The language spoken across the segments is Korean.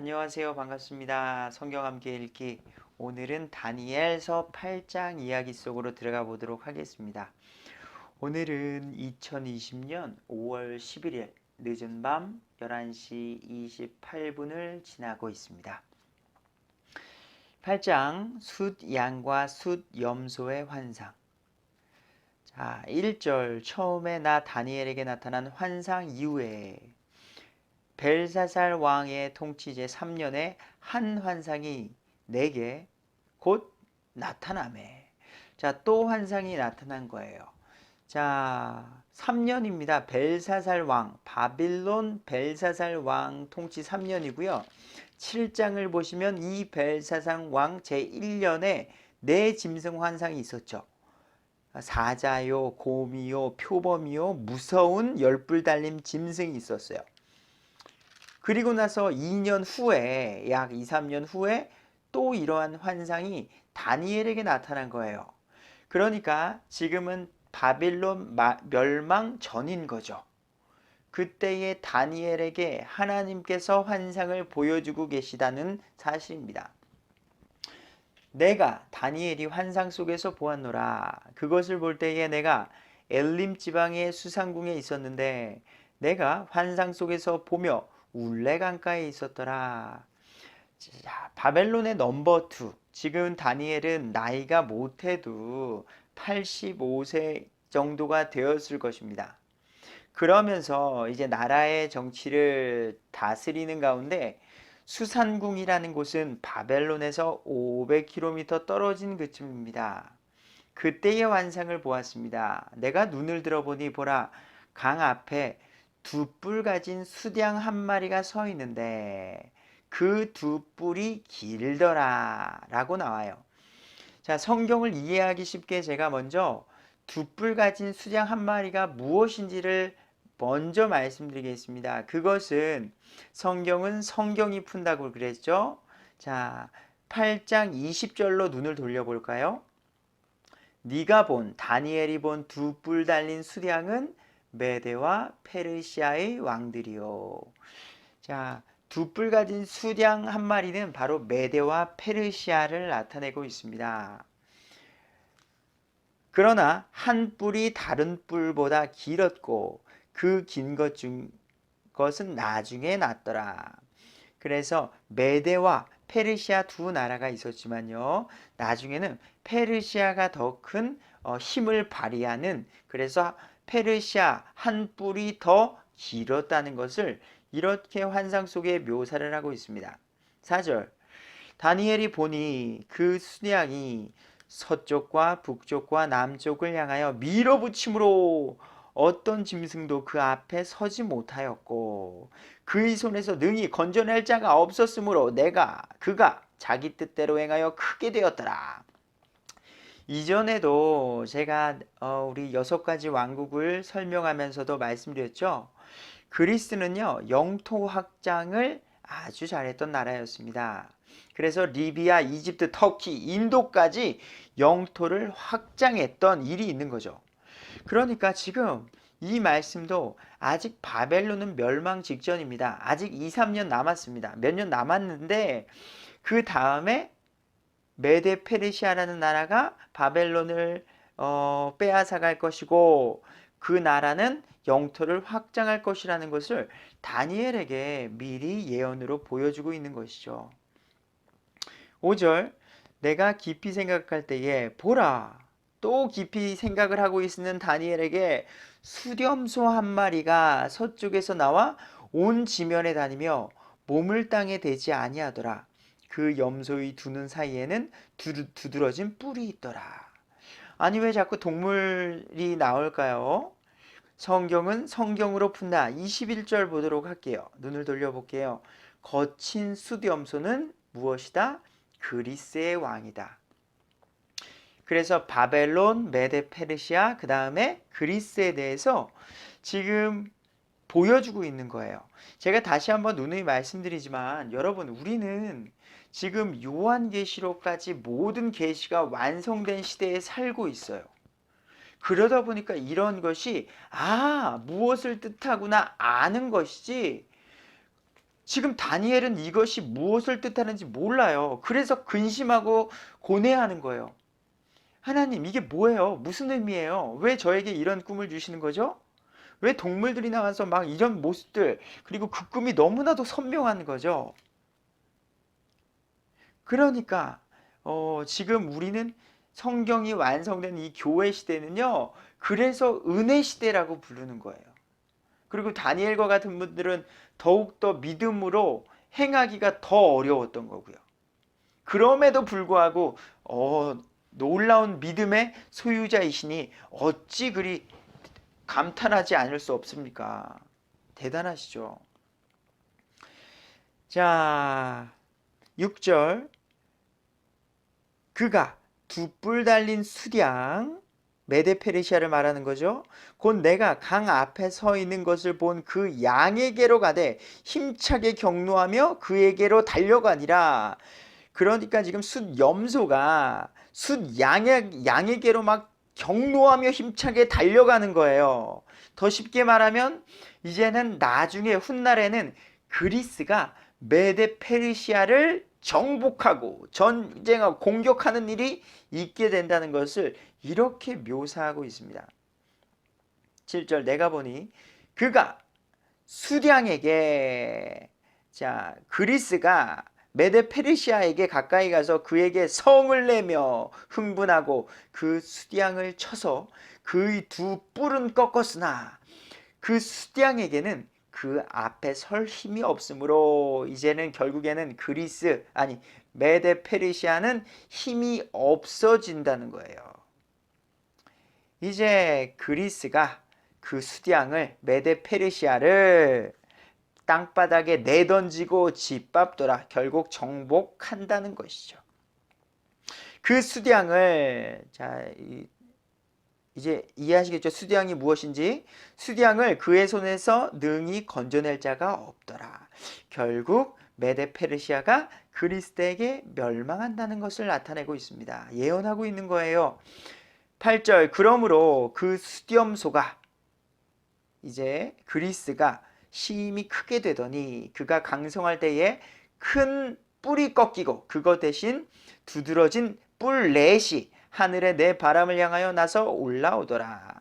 안녕하세요. 반갑습니다. 성경 함께 읽기. 오늘은 다니엘서 8장 이야기 속으로 들어가 보도록 하겠습니다. 오늘은 2020년 5월 11일 늦은 밤 11시 28분을 지나고 있습니다. 8장 숫양과 숫염소의 환상. 자, 1절 처음에 나 다니엘에게 나타난 환상 이후에 벨사살 왕의 통치 제3년에 한 환상이 내게 곧 나타나매. 자, 또 환상이 나타난 거예요. 자, 3년입니다. 벨사살 왕, 바빌론 벨사살 왕 통치 3년이고요. 7장을 보시면 이 벨사살 왕 제1년에 네 짐승 환상이 있었죠. 사자요, 곰이요, 표범이요, 무서운 열불 달린 짐승이 있었어요. 그리고 나서 2년 후에 약 2, 3년 후에 또 이러한 환상이 다니엘에게 나타난 거예요. 그러니까 지금은 바빌론 멸망 전인 거죠. 그때의 다니엘에게 하나님께서 환상을 보여주고 계시다는 사실입니다. 내가 다니엘이 환상 속에서 보았노라. 그것을 볼 때에 내가 엘림 지방의 수상궁에 있었는데 내가 환상 속에서 보며 울레 강가에 있었더라. 자, 바벨론의 넘버 2. 지금 다니엘은 나이가 못해도 85세 정도가 되었을 것입니다. 그러면서 이제 나라의 정치를 다스리는 가운데 수산궁이라는 곳은 바벨론에서 500km 떨어진 그쯤입니다. 그때의 환상을 보았습니다. 내가 눈을 들어보니 보라, 강 앞에 두 뿔 가진 수양 한 마리가 서 있는데 그 두 뿔이 길더라 라고 나와요. 자, 성경을 이해하기 쉽게 제가 먼저 두 뿔 가진 수양 한 마리가 무엇인지를 먼저 말씀드리겠습니다. 그것은 성경은 성경이 푼다고 그랬죠. 자, 8장 20절로 눈을 돌려볼까요? 네가 본 다니엘이 본 두 뿔 달린 수량은 메대와 페르시아의 왕들이요. 자, 두 뿔 가진 수량 한 마리는 바로 메대와 페르시아를 나타내고 있습니다. 그러나 한 뿔이 다른 뿔보다 길었고 그 긴 것은 나중에 났더라. 그래서 메대와 페르시아 두 나라가 있었지만요. 나중에는 페르시아가 더 큰 힘을 발휘하는, 그래서 페르시아 한 뿔이 더 길었다는 것을 이렇게 환상 속에 묘사를 하고 있습니다. 4절 다니엘이 보니 그 수량이 서쪽과 북쪽과 남쪽을 향하여 밀어붙임으로 어떤 짐승도 그 앞에 서지 못하였고 그의 손에서 능히 건져낼 자가 없었으므로 그가 자기 뜻대로 행하여 크게 되었더라. 이전에도 제가 우리 6가지 왕국을 설명하면서도 말씀드렸죠. 그리스는요, 영토 확장을 아주 잘했던 나라였습니다. 그래서 리비아, 이집트, 터키, 인도까지 영토를 확장했던 일이 있는 거죠. 그러니까 지금 이 말씀도 아직 바벨론은 멸망 직전입니다. 아직 2, 3년 남았습니다. 몇 년 남았는데 그 다음에 메데 페르시아라는 나라가 바벨론을 빼앗아갈 것이고 그 나라는 영토를 확장할 것이라는 것을 다니엘에게 미리 예언으로 보여주고 있는 것이죠. 5절 내가 깊이 생각할 때에 보라, 또 깊이 생각을 하고 있는 다니엘에게 수렴소 한 마리가 서쪽에서 나와 온 지면에 다니며 몸을 땅에 대지 아니하더라. 그 염소의 두 눈 사이에는 두드러진 뿔이 있더라. 아니 왜 자꾸 동물이 나올까요? 성경은 성경으로 푼다. 21절 보도록 할게요. 눈을 돌려볼게요. 거친 숫염소는 무엇이다? 그리스의 왕이다. 그래서 바벨론, 메데 페르시아, 그 다음에 그리스에 대해서 지금 보여주고 있는 거예요. 제가 다시 한번 누누이 말씀드리지만 여러분, 우리는 지금 요한계시록까지 모든 계시가 완성된 시대에 살고 있어요. 그러다 보니까 이런 것이 무엇을 뜻하구나 아는 것이지, 지금 다니엘은 이것이 무엇을 뜻하는지 몰라요. 그래서 근심하고 고뇌하는 거예요. 하나님, 이게 뭐예요? 무슨 의미예요? 왜 저에게 이런 꿈을 주시는 거죠? 왜 동물들이 나와서 막 이런 모습들, 그리고 그 꿈이 너무나도 선명한 거죠. 그러니까 지금 우리는 성경이 완성된 이 교회 시대는요, 그래서 은혜 시대라고 부르는 거예요. 그리고 다니엘과 같은 분들은 더욱더 믿음으로 행하기가 더 어려웠던 거고요. 그럼에도 불구하고 놀라운 믿음의 소유자이시니 어찌 그리 감탄하지 않을 수 없습니까? 대단하시죠. 자, 6절. 그가 두 뿔 달린 수량, 메데페르시아를 말하는 거죠. 곧 내가 강 앞에 서 있는 것을 본 그 양에게로 가되 힘차게 경노하며 그에게로 달려가니라. 그러니까 지금 숫 염소가 숫 양에게로 막 경노하며 힘차게 달려가는 거예요. 더 쉽게 말하면 이제는 나중에 훗날에는 그리스가 메데 페르시아를 정복하고 전쟁하고 공격하는 일이 있게 된다는 것을 이렇게 묘사하고 있습니다. 7절 내가 보니 그가 수량에게, 자, 그리스가 메데 페르시아에게 가까이 가서 그에게 성을 내며 흥분하고 그 수량을 쳐서 그의 두 뿔은 꺾었으나 그 수량에게는 그 앞에 설 힘이 없으므로 이제는 결국에는 그리스, 아니 메데 페르시아는 힘이 없어진다는 거예요. 이제 그리스가 그 수량을, 메데 페르시아를 땅바닥에 내던지고 짓밟더라. 결국 정복한다는 것이죠. 그 수량을, 자, 이제 이해하시겠죠? 수량이 무엇인지. 수량을 그의 손에서 능히 건져낼 자가 없더라. 결국 메데 페르시아가 그리스에게 멸망한다는 것을 나타내고 있습니다. 예언하고 있는 거예요. 8절 그러므로 그 수염소가, 이제 그리스가 힘이 크게 되더니 그가 강성할 때에 큰 뿔이 꺾이고 그것 대신 두드러진 뿔 넷이 하늘에 내 바람을 향하여 나서 올라오더라.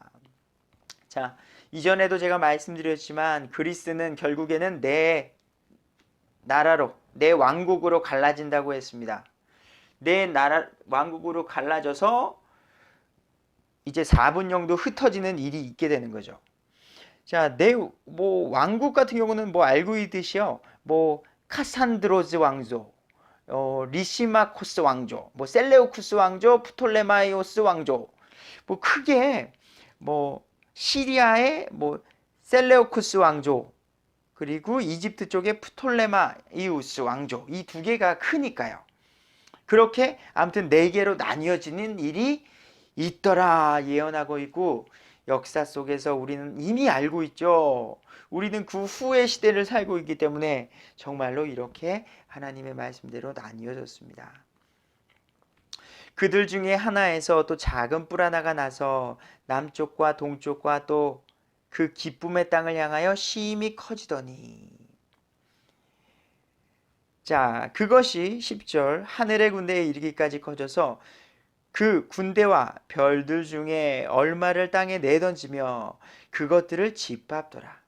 자, 이전에도 제가 말씀드렸지만 그리스는 결국에는 내 나라로, 내 왕국으로 갈라진다고 했습니다. 내 나라 왕국으로 갈라져서 이제 4분령도 흩어지는 일이 있게 되는 거죠. 자, 내 왕국 같은 경우는 알고 있듯이요. 카산드로스 왕조, 리시마코스 왕조, 셀레우쿠스 왕조, 프톨레마이오스 왕조, 크게 시리아의 셀레우쿠스 왕조, 그리고 이집트 쪽의 프톨레마이오스 왕조, 이 두 개가 크니까요. 그렇게 아무튼 네 개로 나뉘어지는 일이 있더라 예언하고 있고, 역사 속에서 우리는 이미 알고 있죠. 우리는 그 후의 시대를 살고 있기 때문에 정말로 이렇게 하나님의 말씀대로 나뉘어졌습니다. 그들 중에 하나에서 또 작은 뿔 하나가 나서 남쪽과 동쪽과 또 그 기쁨의 땅을 향하여 심히 커지더니, 자, 그것이 10절 하늘의 군대에 이르기까지 커져서 그 군대와 별들 중에 얼마를 땅에 내던지며 그것들을 짓밟더라.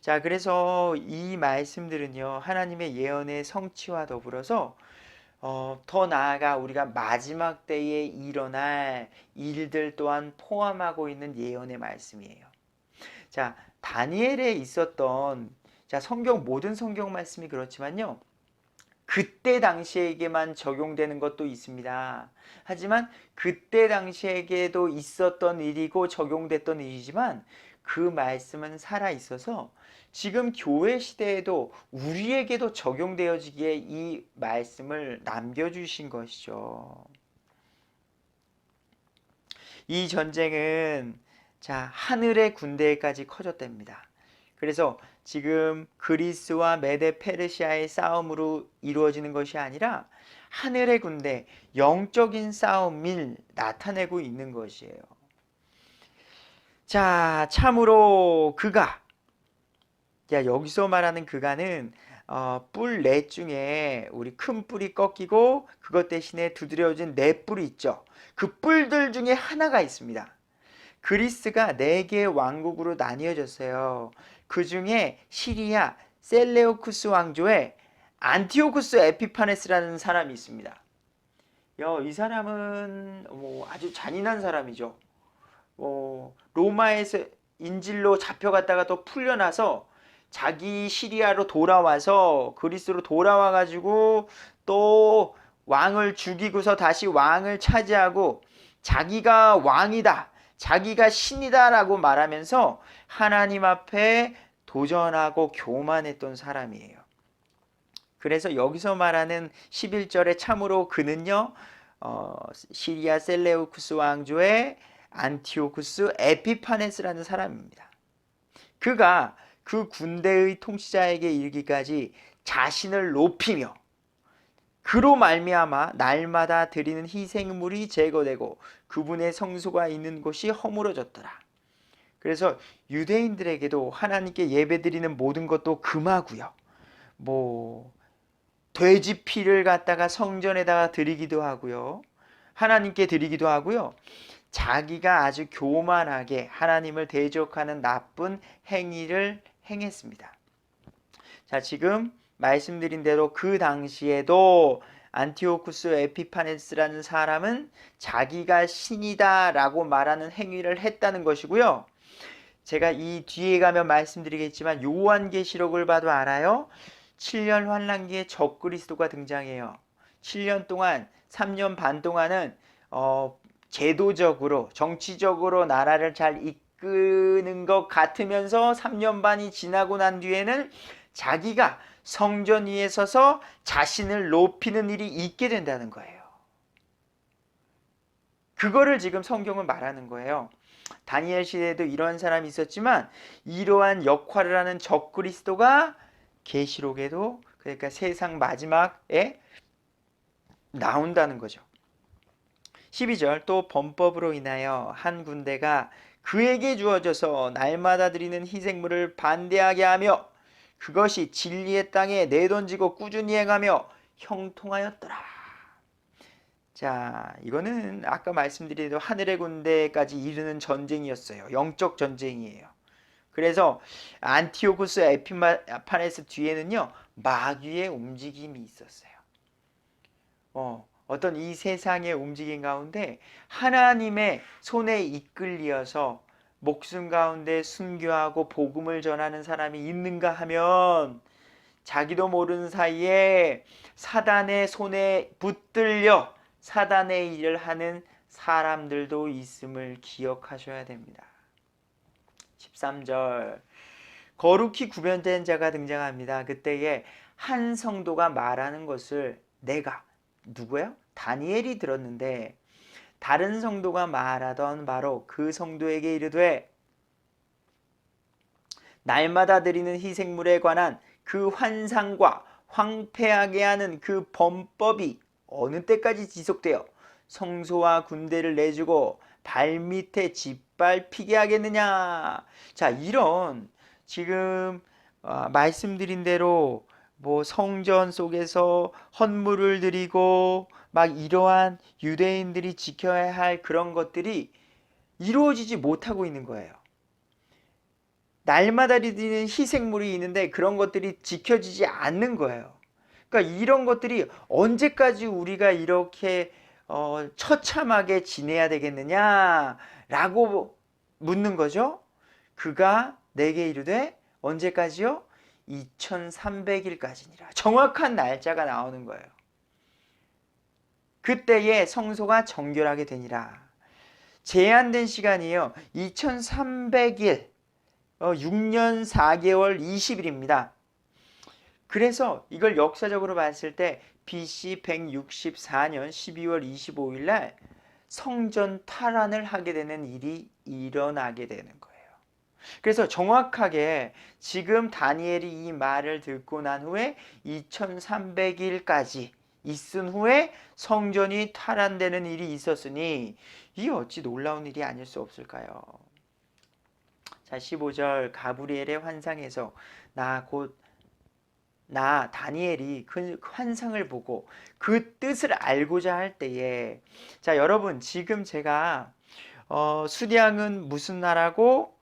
자, 그래서 이 말씀들은요, 하나님의 예언의 성취와 더불어서 더 나아가 우리가 마지막 때에 일어날 일들 또한 포함하고 있는 예언의 말씀이에요. 자, 다니엘에 있었던, 자, 모든 성경 말씀이 그렇지만요, 그때 당시에게만 적용되는 것도 있습니다. 하지만 그때 당시에게도 있었던 일이고 적용됐던 일이지만 그 말씀은 살아 있어서 지금 교회 시대에도 우리에게도 적용되어지기에 이 말씀을 남겨주신 것이죠. 이 전쟁은, 자, 하늘의 군대까지 커졌답니다. 그래서 지금 그리스와 메데 페르시아의 싸움으로 이루어지는 것이 아니라 하늘의 군대, 영적인 싸움을 나타내고 있는 것이에요. 자, 참으로 그가, 야, 여기서 말하는 그가는 뿔 넷 중에 우리 큰 뿔이 꺾이고 그것 대신에 두드려진 네 뿔이 있죠. 그 뿔들 중에 하나가 있습니다. 그리스가 네 개의 왕국으로 나뉘어졌어요. 그 중에 시리아 셀레우쿠스 왕조의 안티오쿠스 에피파네스라는 사람이 있습니다. 이 사람은 아주 잔인한 사람이죠. 로마에서 인질로 잡혀갔다가 또 풀려나서 자기 시리아로 돌아와서 그리스로 돌아와 가지고 또 왕을 죽이고서 다시 왕을 차지하고 자기가 왕이다, 자기가 신이다라고 말하면서 하나님 앞에 도전하고 교만했던 사람이에요. 그래서 여기서 말하는 11절에 참으로 그는요, 시리아 셀레우쿠스 왕조의 안티오쿠스 에피파네스라는 사람입니다. 그가 그 군대의 통치자에게 이르기까지 자신을 높이며 그로 말미암아 날마다 드리는 희생물이 제거되고 그분의 성소가 있는 곳이 허물어졌더라. 그래서 유대인들에게도 하나님께 예배드리는 모든 것도 금하고요. 돼지 피를 갖다가 성전에다가 드리기도 하고요. 하나님께 드리기도 하고요. 자기가 아주 교만하게 하나님을 대적하는 나쁜 행위를 행했습니다. 자, 지금 말씀드린 대로 그 당시에도 안티오쿠스 에피파네스라는 사람은 자기가 신이다 라고 말하는 행위를 했다는 것이고요. 제가 이 뒤에 가면 말씀드리겠지만 요한계시록을 봐도 알아요. 7년 환란기에 적그리스도가 등장해요. 7년 동안 3년 반 동안은 제도적으로 정치적으로 나라를 잘 이끄는 것 같으면서 3년 반이 지나고 난 뒤에는 자기가 성전 위에 서서 자신을 높이는 일이 있게 된다는 거예요. 그거를 지금 성경은 말하는 거예요. 다니엘 시대에도 이러한 사람이 있었지만 이러한 역할을 하는 적그리스도가 계시록에도, 그러니까 세상 마지막에 나온다는 거죠. 12절, 또 범법으로 인하여 한 군대가 그에게 주어져서 날마다 드리는 희생물을 반대하게 하며 그것이 진리의 땅에 내던지고 꾸준히 행하며 형통하였더라. 자, 이거는 아까 말씀드린 대로 하늘의 군대까지 이르는 전쟁이었어요. 영적 전쟁이에요. 그래서 안티오쿠스 에피파네스 뒤에는요, 마귀의 움직임이 있었어요. 어떤 이 세상의 움직임 가운데 하나님의 손에 이끌려서 목숨 가운데 순교하고 복음을 전하는 사람이 있는가 하면 자기도 모르는 사이에 사단의 손에 붙들려 사단의 일을 하는 사람들도 있음을 기억하셔야 됩니다. 13절, 거룩히 구별된 자가 등장합니다. 그때에 한 성도가 말하는 것을 내가, 누구예요? 다니엘이 들었는데 다른 성도가 말하던 바로 그 성도에게 이르되 날마다 드리는 희생물에 관한 그 환상과 황폐하게 하는 그 범법이 어느 때까지 지속되어 성소와 군대를 내주고 발밑에 짓밟히게 하겠느냐. 자, 이런 지금 말씀드린 대로 성전 속에서 헌물을 드리고 막 이러한 유대인들이 지켜야 할 그런 것들이 이루어지지 못하고 있는 거예요. 날마다 드리는 희생물이 있는데 그런 것들이 지켜지지 않는 거예요. 그러니까 이런 것들이 언제까지 우리가 이렇게 처참하게 지내야 되겠느냐라고 묻는 거죠. 그가 내게 이르되 언제까지요? 2300일까지니라. 정확한 날짜가 나오는 거예요. 그때에 성소가 정결하게 되니라. 제한된 시간이에요. 2300일, 6년 4개월 20일입니다. 그래서 이걸 역사적으로 봤을 때 BC 164년 12월 25일 날 성전 탈환을 하게 되는 일이 일어나게 되는 거예요. 그래서 정확하게 지금 다니엘이 이 말을 듣고 난 후에 2300일까지 있은 후에 성전이 탈환되는 일이 있었으니 이 어찌 놀라운 일이 아닐 수 없을까요? 자, 15절, 가브리엘의 환상에서 나 곧 다니엘이 그 환상을 보고 그 뜻을 알고자 할 때에, 자 여러분, 지금 제가 수량은 무슨 나라고,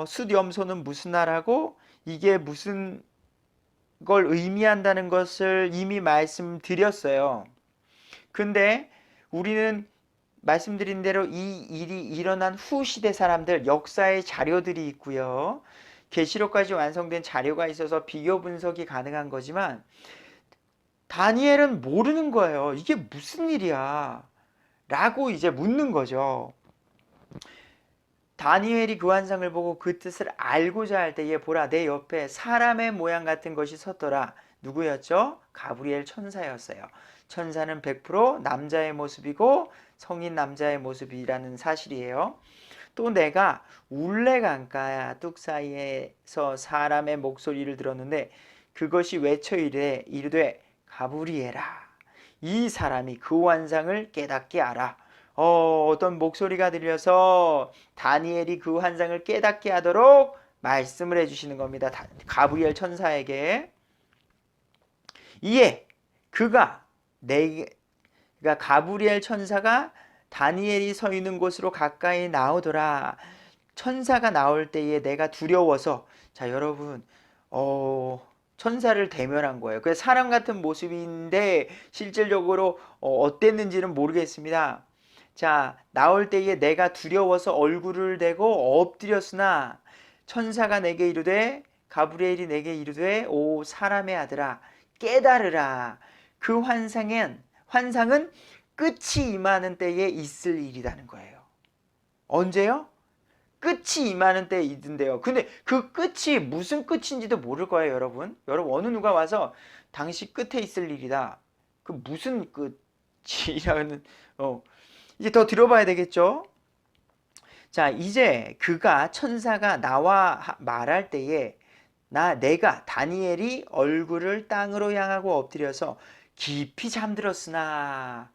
숫염소는 무슨 나라고, 이게 무슨 걸 의미한다는 것을 이미 말씀드렸어요. 근데 우리는 말씀드린 대로 이 일이 일어난 후 시대 사람들 역사의 자료들이 있고요. 계시록까지 완성된 자료가 있어서 비교 분석이 가능한 거지만 다니엘은 모르는 거예요. 이게 무슨 일이야? 라고 이제 묻는 거죠. 다니엘이 그 환상을 보고 그 뜻을 알고자 할 때에 보라, 내 옆에 사람의 모양 같은 것이 섰더라. 누구였죠? 가브리엘 천사였어요. 천사는 100% 남자의 모습이고 성인 남자의 모습이라는 사실이에요. 또 내가 울레강가 뚝 사이에서 사람의 목소리를 들었는데 그것이 외쳐 이르되 가브리엘아, 이 사람이 그 환상을 깨닫게 하라. 어떤 목소리가 들려서 다니엘이 그 환상을 깨닫게 하도록 말씀을 해주시는 겁니다. 가브리엘 천사에게. 이에 그러니까 가브리엘 천사가 다니엘이 서 있는 곳으로 가까이 나오더라. 천사가 나올 때에 내가 두려워서, 자 여러분, 천사를 대면한 거예요. 그 사람 같은 모습인데 실질적으로 어땠는지는 모르겠습니다. 자, 나올 때에 내가 두려워서 얼굴을 대고 엎드렸으나 천사가 내게 이르되, 가브리엘이 내게 이르되, 오 사람의 아들아 깨달으라. 그 환상은 끝이 임하는 때에 있을 일이라는 거예요. 언제요? 끝이 임하는 때에 있는데요. 근데 그 끝이 무슨 끝인지도 모를 거예요, 여러분. 어느 누가 와서 당시 끝에 있을 일이다. 그 무슨 끝이라는 이제 더 들어봐야 되겠죠. 자, 이제 천사가 나와 말할 때에 내가 다니엘이 얼굴을 땅으로 향하고 엎드려서 깊이 잠들었으나,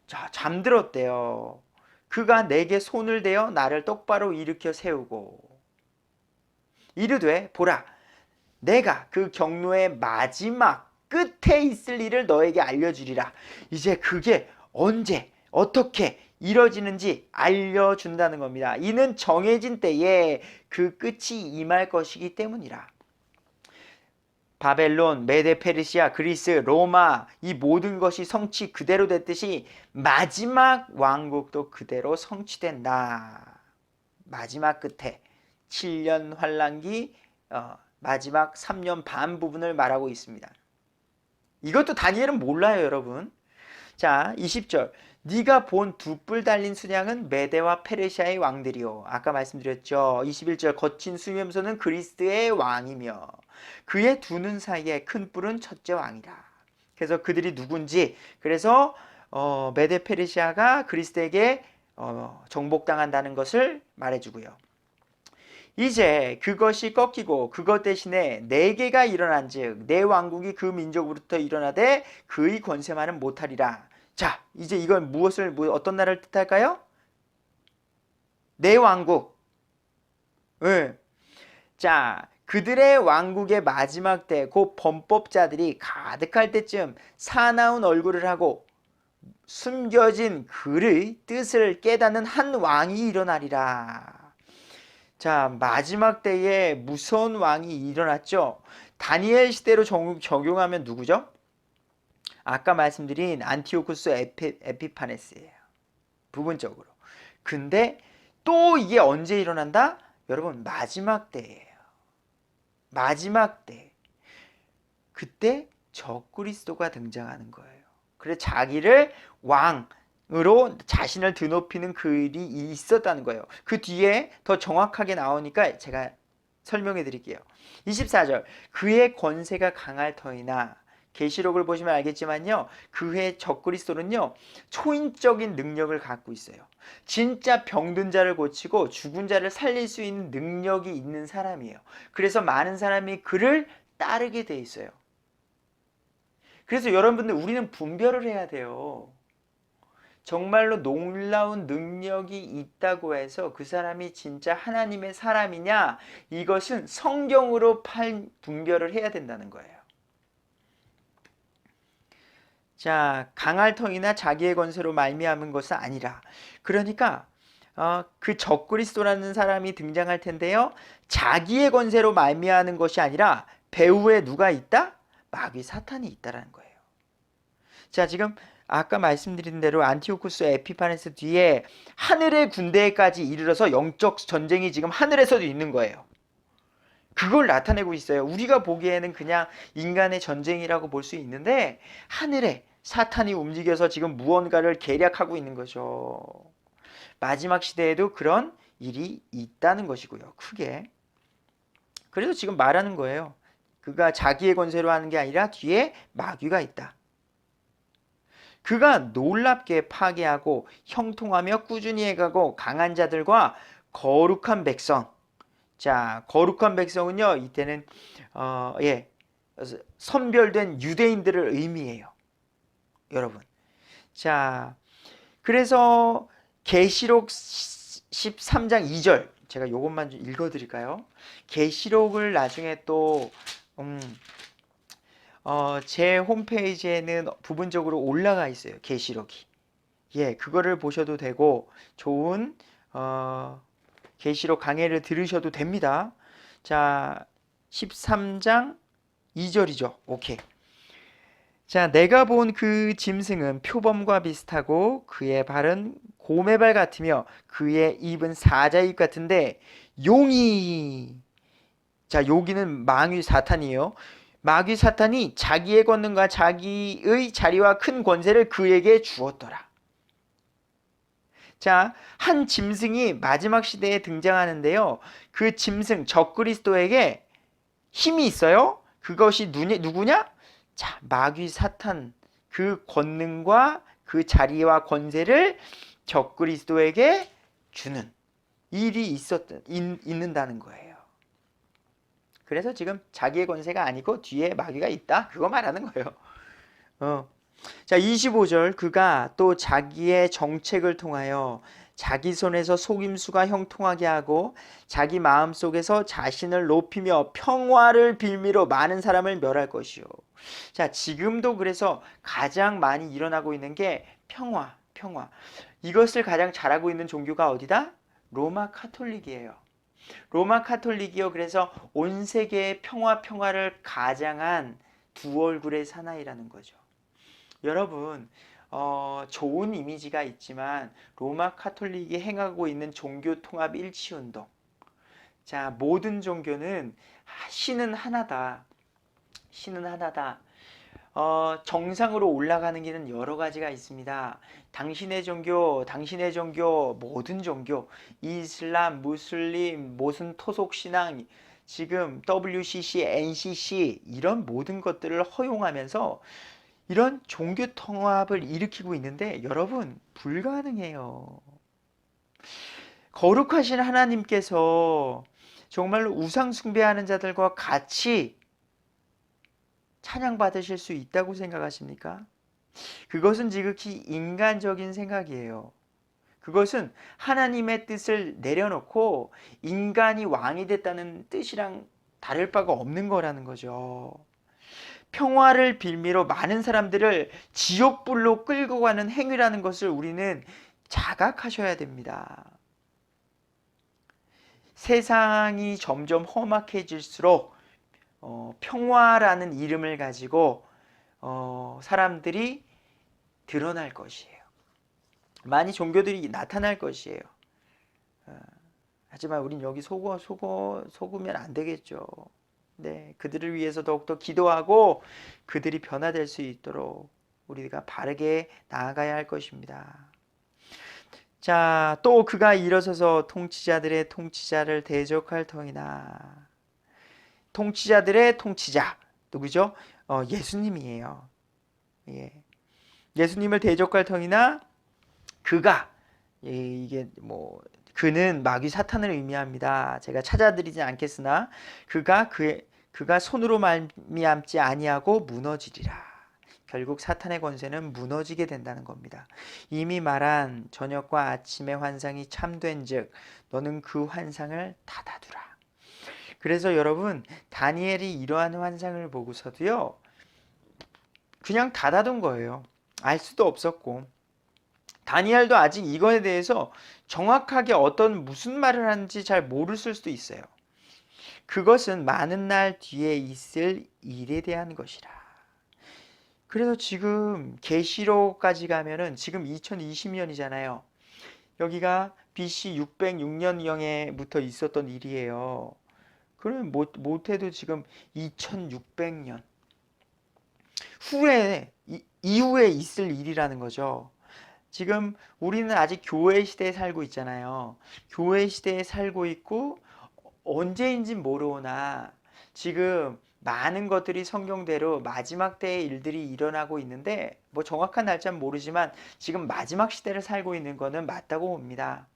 자 잠들었대요. 그가 내게 손을 대어 나를 똑바로 일으켜 세우고 이르되 보라, 내가 그 경로의 마지막 끝에 있을 일을 너에게 알려주리라. 이제 그게 언제 어떻게 이뤄지는지 알려준다는 겁니다. 이는 정해진 때에 그 끝이 임할 것이기 때문이라. 바벨론, 메데 페르시아, 그리스, 로마, 이 모든 것이 성취 그대로 됐듯이 마지막 왕국도 그대로 성취된다. 마지막 끝에 7년 환란기 마지막 3년 반 부분을 말하고 있습니다. 이것도 다니엘은 몰라요, 여러분. 자, 20절. 네가 본 두 뿔 달린 수량은 메데와 페르시아의 왕들이요. 아까 말씀드렸죠. 21절. 거친 수염소는 그리스의 왕이며 그의 두 눈 사이에 큰 뿔은 첫째 왕이라. 그래서 그들이 누군지, 그래서 메데 페르시아가 그리스에게 정복당한다는 것을 말해주고요. 이제 그것이 꺾이고 그것 대신에 네 개가 일어난즉 내 왕국이 그 민족으로부터 일어나되 그의 권세만은 못하리라. 자, 이제 이건 어떤 나라를 뜻할까요? 내 왕국. 네. 자, 그들의 왕국의 마지막 때 곧 범법자들이 가득할 때쯤 사나운 얼굴을 하고 숨겨진 그의 뜻을 깨닫는 한 왕이 일어나리라. 자, 마지막 때에 무서운 왕이 일어났죠. 다니엘 시대로 적용하면 누구죠? 아까 말씀드린 안티오쿠스 에피파네스예요. 부분적으로. 근데 또 이게 언제 일어난다? 여러분, 마지막 때예요. 마지막 때. 그때 적그리스도가 등장하는 거예요. 그래서 자기를 왕으로 자신을 드높이는 그 일이 있었다는 거예요. 그 뒤에 더 정확하게 나오니까 제가 설명해 드릴게요. 24절. 그의 권세가 강할 터이나, 계시록을 보시면 알겠지만요, 그의 적그리스도는요 초인적인 능력을 갖고 있어요. 진짜 병든 자를 고치고 죽은 자를 살릴 수 있는 능력이 있는 사람이에요. 그래서 많은 사람이 그를 따르게 돼 있어요. 그래서 여러분들, 우리는 분별을 해야 돼요. 정말로 놀라운 능력이 있다고 해서 그 사람이 진짜 하나님의 사람이냐, 이것은 성경으로 분별을 해야 된다는 거예요. 자, 강할 터이나 자기의 권세로 말미암은 것은 아니라. 그러니까 그 적그리스도라는 사람이 등장할 텐데요. 자기의 권세로 말미암는 것이 아니라 배후에 누가 있다? 마귀 사탄이 있다라는 거예요. 자, 지금 아까 말씀드린 대로 안티오쿠스 에피파네스 뒤에 하늘의 군대까지 이르러서 영적 전쟁이 지금 하늘에서도 있는 거예요. 그걸 나타내고 있어요. 우리가 보기에는 그냥 인간의 전쟁이라고 볼 수 있는데 하늘에 사탄이 움직여서 지금 무언가를 계략하고 있는 거죠. 마지막 시대에도 그런 일이 있다는 것이고요. 크게. 그래서 지금 말하는 거예요. 그가 자기의 권세로 하는 게 아니라 뒤에 마귀가 있다. 그가 놀랍게 파괴하고 형통하며 꾸준히 해가고 강한 자들과 거룩한 백성. 자, 거룩한 백성은요, 이때는 선별된 유대인들을 의미해요. 여러분. 자, 그래서 계시록 13장 2절 제가 요것만 좀 읽어드릴까요? 계시록을 나중에 또 제 홈페이지에는 부분적으로 올라가 있어요. 계시록이. 예, 그거를 보셔도 되고 좋은 계시록 강해를 들으셔도 됩니다. 자, 13장 2절이죠. 오케이. 자, 내가 본 그 짐승은 표범과 비슷하고 그의 발은 곰의 발 같으며 그의 입은 사자의 입 같은데 용이, 자, 여기는 마귀 사탄이에요. 마귀 사탄이 자기의 권능과 자기의 자리와 큰 권세를 그에게 주었더라. 자, 한 짐승이 마지막 시대에 등장하는데요. 그 짐승 적그리스도에게 힘이 있어요. 그것이 누구냐? 자, 마귀 사탄, 그 권능과 그 자리와 권세를 적그리스도에게 주는 일이 있는다는 거예요. 그래서 지금 자기의 권세가 아니고 뒤에 마귀가 있다. 그거 말하는 거예요. 자, 25절 그가 또 자기의 정책을 통하여 자기 손에서 속임수가 형통하게 하고 자기 마음속에서 자신을 높이며 평화를 빌미로 많은 사람을 멸할 것이요. 자, 지금도 그래서 가장 많이 일어나고 있는 게 평화. 이것을 가장 잘하고 있는 종교가 어디다? 로마 카톨릭이에요. 로마 카톨릭이요. 그래서 온 세계의 평화를 가장한 두 얼굴의 사나이라는 거죠. 여러분, 좋은 이미지가 있지만 로마 카톨릭이 행하고 있는 종교 통합 일치 운동. 자, 모든 종교는 신은 하나다. 정상으로 올라가는 길은 여러 가지가 있습니다. 당신의 종교, 모든 종교, 이슬람, 무슬림, 무슨 토속 신앙, 지금 WCC, NCC 이런 모든 것들을 허용하면서 이런 종교 통합을 일으키고 있는데 여러분 불가능해요. 거룩하신 하나님께서 정말로 우상 숭배하는 자들과 같이 찬양받으실 수 있다고 생각하십니까? 그것은 지극히 인간적인 생각이에요. 그것은 하나님의 뜻을 내려놓고 인간이 왕이 됐다는 뜻이랑 다를 바가 없는 거라는 거죠. 평화를 빌미로 많은 사람들을 지옥불로 끌고 가는 행위라는 것을 우리는 자각하셔야 됩니다. 세상이 점점 험악해질수록 평화라는 이름을 가지고 사람들이 드러날 것이에요. 많이 종교들이 나타날 것이에요. 하지만 우린 여기 속으면 안 되겠죠. 네, 그들을 위해서 더욱더 기도하고 그들이 변화될 수 있도록 우리가 바르게 나아가야 할 것입니다. 자, 또 그가 일어서서 통치자들의 통치자를 대적할 터이나. 통치자들의 통치자 누구죠? 예수님이에요. 예. 예수님을 대적할 터이나 그가, 이게 뭐 그는 마귀 사탄을 의미합니다. 제가 찾아드리지 않겠으나 그가 손으로 말미암지 아니하고 무너지리라. 결국 사탄의 권세는 무너지게 된다는 겁니다. 이미 말한 저녁과 아침의 환상이 참된즉 너는 그 환상을 닫아두라. 그래서 여러분 다니엘이 이러한 환상을 보고서도요 그냥 닫아둔 거예요. 알 수도 없었고. 다니엘도 아직 이거에 대해서 정확하게 무슨 말을 하는지 잘 모르실 수도 있어요. 그것은 많은 날 뒤에 있을 일에 대한 것이라. 그래서 지금 계시록까지 가면은 지금 2020년이잖아요. 여기가 BC 606년경에부터 있었던 일이에요. 그러면 못해도 지금 2600년 이후에 있을 일이라는 거죠. 지금 우리는 아직 교회 시대에 살고 있잖아요. 교회 시대에 살고 있고 언제인지 모르나 지금 많은 것들이 성경대로 마지막 때의 일들이 일어나고 있는데 뭐 정확한 날짜는 모르지만 지금 마지막 시대를 살고 있는 거는 맞다고 봅니다.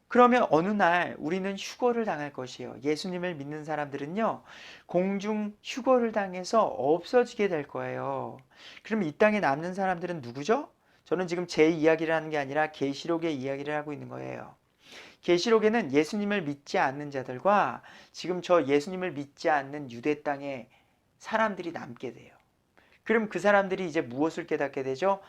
그러면 어느 날 우리는 휴거를 당할 것이에요. 예수님을 믿는 사람들은요, 공중 휴거를 당해서 없어지게 될 거예요. 그럼 이 땅에 남는 사람들은 누구죠? 저는 지금 제 이야기를 하는 게 아니라 계시록의 이야기를 하고 있는 거예요. 계시록에는 예수님을 믿지 않는 자들과 지금 저 예수님을 믿지 않는 유대 땅에 사람들이 남게 돼요. 그럼 그 사람들이 이제 무엇을 깨닫게 되죠?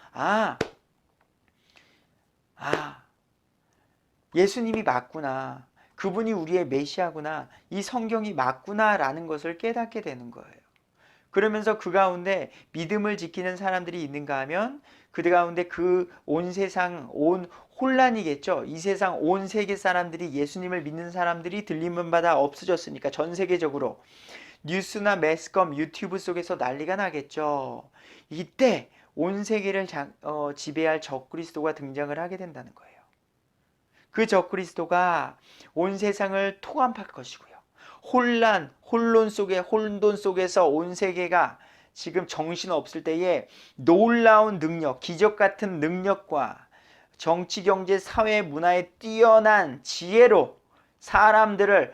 예수님이 맞구나. 그분이 우리의 메시아구나. 이 성경이 맞구나라는 것을 깨닫게 되는 거예요. 그러면서 그 가운데 믿음을 지키는 사람들이 있는가 하면 그 가운데 그 온 세상, 온 혼란이겠죠. 이 세상 온 세계 사람들이 예수님을 믿는 사람들이 들림받아 없어졌으니까 전 세계적으로 뉴스나 매스컴, 유튜브 속에서 난리가 나겠죠. 이때 온 세계를 지배할 적그리스도가 등장을 하게 된다는 거예요. 그 적그리스도가 온 세상을 통합할 것이고요. 혼돈 속에서 온 세계가 지금 정신 없을 때에 놀라운 능력, 기적 같은 능력과 정치, 경제, 사회, 문화에 뛰어난 지혜로 사람들을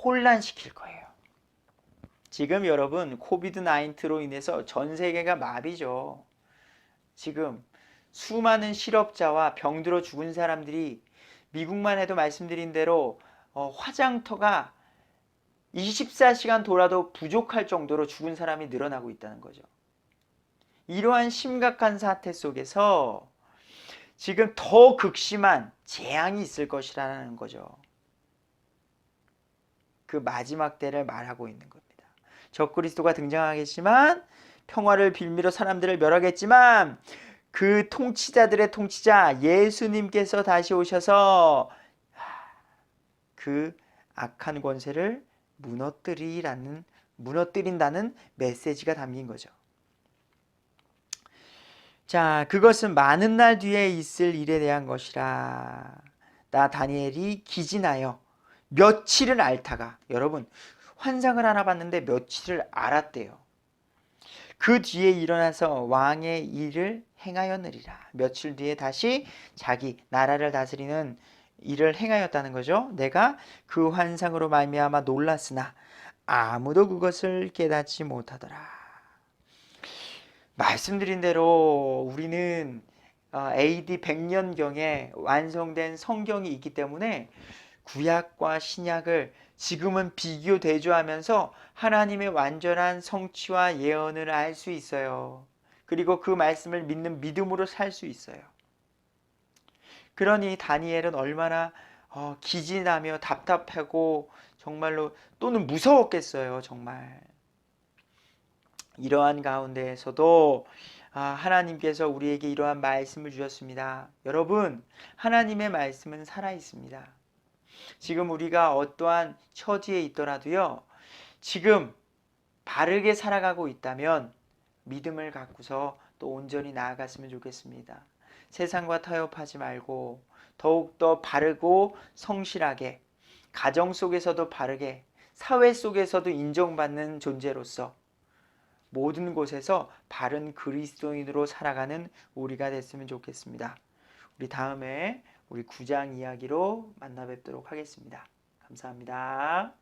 혼란시킬 거예요. 지금 여러분 코비드 19로 인해서 전 세계가 마비죠. 지금 수많은 실업자와 병들어 죽은 사람들이 미국만 해도 말씀드린 대로 화장터가 24시간 돌아도 부족할 정도로 죽은 사람이 늘어나고 있다는 거죠. 이러한 심각한 사태 속에서 지금 더 극심한 재앙이 있을 것이라는 거죠. 그 마지막 때를 말하고 있는 겁니다. 적그리스도가 등장하겠지만 평화를 빌미로 사람들을 멸하겠지만 그 통치자들의 통치자 예수님께서 다시 오셔서 그 악한 권세를 무너뜨린다는 메시지가 담긴 거죠. 자, 그것은 많은 날 뒤에 있을 일에 대한 것이라. 나 다니엘이 기진하여 며칠을 앓다가, 여러분 환상을 하나 봤는데 며칠을 알았대요. 그 뒤에 일어나서 왕의 일을 행하였느리라. 며칠 뒤에 다시 자기 나라를 다스리는 일을 행하였다는 거죠. 내가 그 환상으로 말미암아 놀랐으나 아무도 그것을 깨닫지 못하더라. 말씀드린 대로 우리는 AD 100년경에 완성된 성경이 있기 때문에 구약과 신약을 지금은 비교 대조하면서 하나님의 완전한 성취와 예언을 알 수 있어요. 그리고 그 말씀을 믿는 믿음으로 살 수 있어요. 그러니 다니엘은 얼마나 기진하며 답답하고 정말로 또는 무서웠겠어요. 정말. 이러한 가운데에서도 하나님께서 우리에게 이러한 말씀을 주셨습니다. 여러분, 하나님의 말씀은 살아 있습니다. 지금 우리가 어떠한 처지에 있더라도요, 지금 바르게 살아가고 있다면 믿음을 갖고서 또 온전히 나아갔으면 좋겠습니다. 세상과 타협하지 말고 더욱더 바르고 성실하게, 가정 속에서도 바르게, 사회 속에서도 인정받는 존재로서 모든 곳에서 바른 그리스도인으로 살아가는 우리가 됐으면 좋겠습니다. 우리 다음에 우리 9장 이야기로 만나 뵙도록 하겠습니다. 감사합니다.